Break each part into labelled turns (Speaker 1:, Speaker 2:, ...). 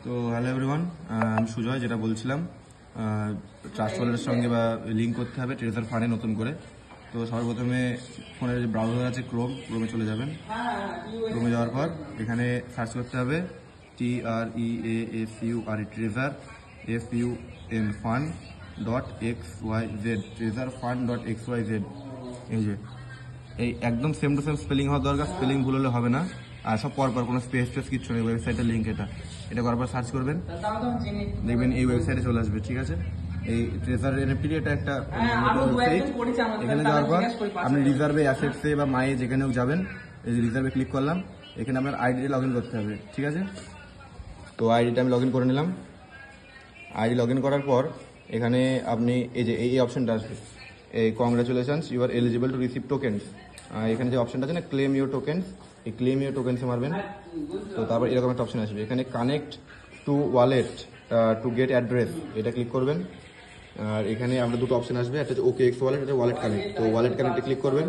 Speaker 1: তো hello everyone, আমি সুজয়। যেটা বলছিলাম, ট্রাস্ট ওয়ালেটের সঙ্গে বা লিঙ্ক করতে হবে ট্রেজার ফান্ডে নতুন করে। তো সর্বপ্রথমে ফোনের যে ব্রাউজার আছে ক্রোমে চলে যাবেন। ক্রোমে যাওয়ার পর এখানে সার্চ করতে হবে TREASUR treasure FUN fund .xyz treasure fund .xyz। এই একদম সেম টু সেম স্পেলিং হওয়া দরকার, স্পেলিং ভুল হলে হবে না। আর সব পরপর কোনো স্পেস কিচ্ছু নেই। ওয়েবসাইটের লিঙ্ক এটা করার পর সার্চ করবেন, দেখবেন এই ওয়েবসাইটে চলে আসবে। ঠিক আছে, এই ট্রেজার এনএফটি এটা একটা ওয়েবসাইট। এখানে যাওয়ার পর আপনি রিজার্ভে, অ্যাসেটসে বা মায়ে যেখানেও যাবেন, এই যে রিজার্ভে ক্লিক করলাম। এখানে আপনার আইডি লগ ইন করতে হবে। ঠিক আছে, তো আইডিটা আমি লগ ইন করে নিলাম। আইডি লগ ইন করার পর এখানে আপনি এই যে এই অপশনটা আসবে, এই congratulations you are eligible to receive tokens. এখানে যে অপশনটা আছে না, ক্লেম ইউর টোকেন্স, এই ক্লেম ইউর টোকেন্সে মারবেন। তো তারপর এরকম একটা অপশন আসবে, এখানে connect to wallet to get address, এটা ক্লিক করবেন। আর এখানে আমরা দুটো অপশন আসবে, একটা হচ্ছে OKX ওয়ালেট, একটা ওয়ালেট কানেক্ট। তো ওয়ালেট কানেক্টে ক্লিক করবেন।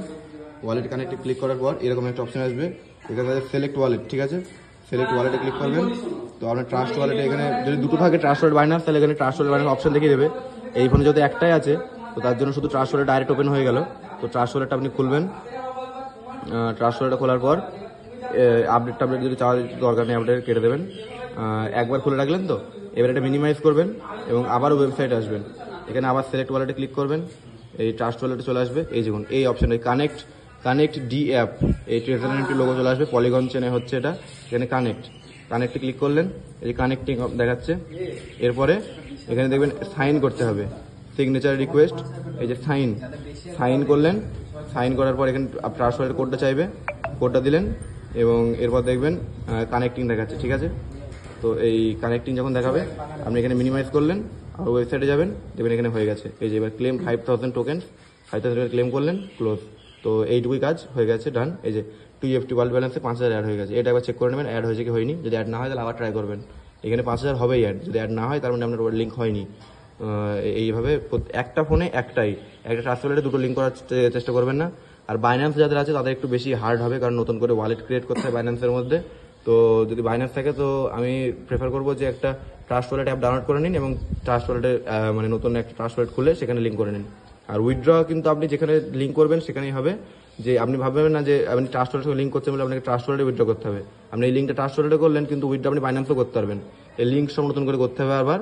Speaker 1: ওয়ালেট কানেক্টে ক্লিক করার পর এরকম একটা অপশন আসবে, এখানে সিলেক্ট ওয়ালেট। ঠিক আছে, সিলেক্ট ওয়ালেটে ক্লিক করবেন। তো আপনার ট্রাস্ট ওয়ালেটে এখানে যদি দুটো থাকে ট্রাস্ট ওয়ালেট বাইনান্স, তাহলে এখানে ট্রাস্ট ওয়ালেট বাইনান্স অপশন দেখিয়ে দেবে। এই ফোনে যদি একটাই আছে তো তার জন্য শুধু ট্রাস্ট ওয়ালেট ডাইরেক্ট ওপেন হয়ে গেল। তো ট্রাস্ট ওয়ালেটটা আপনি খুলবেন। ট্রাস্ট ওয়ালেটটা খোলার পর আপডেট যদি চাওয়ার দরকার নেই, আপডেট কেটে দেবেন। একবার খুলে রাখলেন তো, এবার এটা মিনিমাইজ করবেন এবং আবার ওয়েবসাইটে আসবেন। এখানে আবার সিলেক্ট ওয়ালেটে ক্লিক করবেন, এই ট্রাস্ট ওয়ালেটে চলে আসবে। এই দেখুন এই অপশনে কানেক্ট ডি অ্যাপ, এই ট্রেজার এনএফটি লোগো চলে আসবে, পলিগন চেনে হচ্ছে এটা। এখানে কানেক্টে ক্লিক করলেন, এই কানেক্টিং দেখাচ্ছে। এরপরে এখানে দেখবেন সাইন করতে হবে, সিগনেচার রিকোয়েস্ট, এই যে সাইন করলেন। সাইন করার পর এখানে ট্রাস্ট ওয়ালেট কোডটা চাইবে, কোডটা দিলেন এবং এরপর দেখবেন কানেক্টিং দেখাচ্ছে। ঠিক আছে, তো এই কানেক্টিং যখন দেখাবে আপনি এখানে মিনিমাইজ করলেন আর ওয়েবসাইটে যাবেন, দেখবেন এখানে হয়ে গেছে। এই যে এবার ক্লেম 5000 টোকেন, 5000 ক্লেম করলেন, ক্লোজ। তো এইটুকুই কাজ হয়ে গেছে, ডান। এই যে 2FT ওয়ার্ল্ড ব্যালেন্সে 5000 অ্যাড হয়ে গেছে। এটা একবার চেক করে নেবেন অ্যাড হয়েছে কি হয়নি। যদি অ্যাড না হয় তাহলে আবার ট্রাই করবেন। এখানে 5000 হবেই অ্যাড, যদি অ্যাড না হয় তার মানে আপনার লিঙ্ক হয়নি। এইভাবে একটা ফোনে একটা ট্রাস্ট ওয়ালেটে দুটো লিঙ্ক করার চেষ্টা করবেন না। আর বাইন্যান্স যাদের আছে তাদের একটু বেশি হার্ড হবে, কারণ নতুন করে ওয়ালেট ক্রিয়েট করতে হয় বাইন্যান্সের মধ্যে। তো যদি বাইন্যান্স থাকে তো আমি প্রেফার করবো যে একটা ট্রাস্ট ওয়ালেট অ্যাপ ডাউনলোড করে নিন এবং ট্রাস্ট ওয়ালেটে মানে নতুন একটা ট্রাস্ট ওয়ালেট খুলে সেখানে লিঙ্ক করে নিন। আর উইথড্র কিন্তু আপনি যেখানে লিঙ্ক করবেন সেখানেই হবে। যে আপনি ভাববেন না যে আপনি ট্রাস্ট ওয়ালেটের সঙ্গে লিঙ্ক করছেন বলে আপনাকে ট্রাস্ট ওয়ালেটে উইথড্র করতে হবে। আপনি এই লিঙ্কটা ট্রাস্ট ওয়ালেটে করলেন, কিন্তু উইথড্র আপনি বাইন্যান্সও করতে পারবেন। এই লিঙ্ক সব নতুন করে করতে হবে আবার।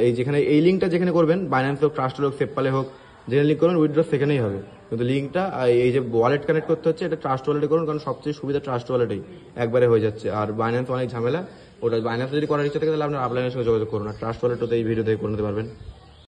Speaker 1: এই যেখানে এই লিঙ্কটা যেখানে করবেন, বাইন্যান্স হোক, ট্রাস্ট হোক, সেপপালে হোক, যেখানে লিঙ্ক করবেন উইথড্র সেখানেই হবে। কিন্তু লিঙ্কটা এই যে ওয়ালেট কানেক্ট করতে হচ্ছে, এটা ট্রাস্ট ওয়ালেটে করুন, কারণ সবচেয়ে সুবিধা ট্রাস্ট ওয়ালেটেই, একবারে হয়ে যাচ্ছে। আর বাইন্যান্স অনেক ঝামেলা, ওটা বাইন্যান্স যদি করার ইচ্ছা থাকে তাহলে আপনার আপলাইনের সঙ্গে যোগাযোগ করুন। আর ট্রাস্ট ওয়ালেটও এই ভিডিও দেখে করে নিতে পারবেন।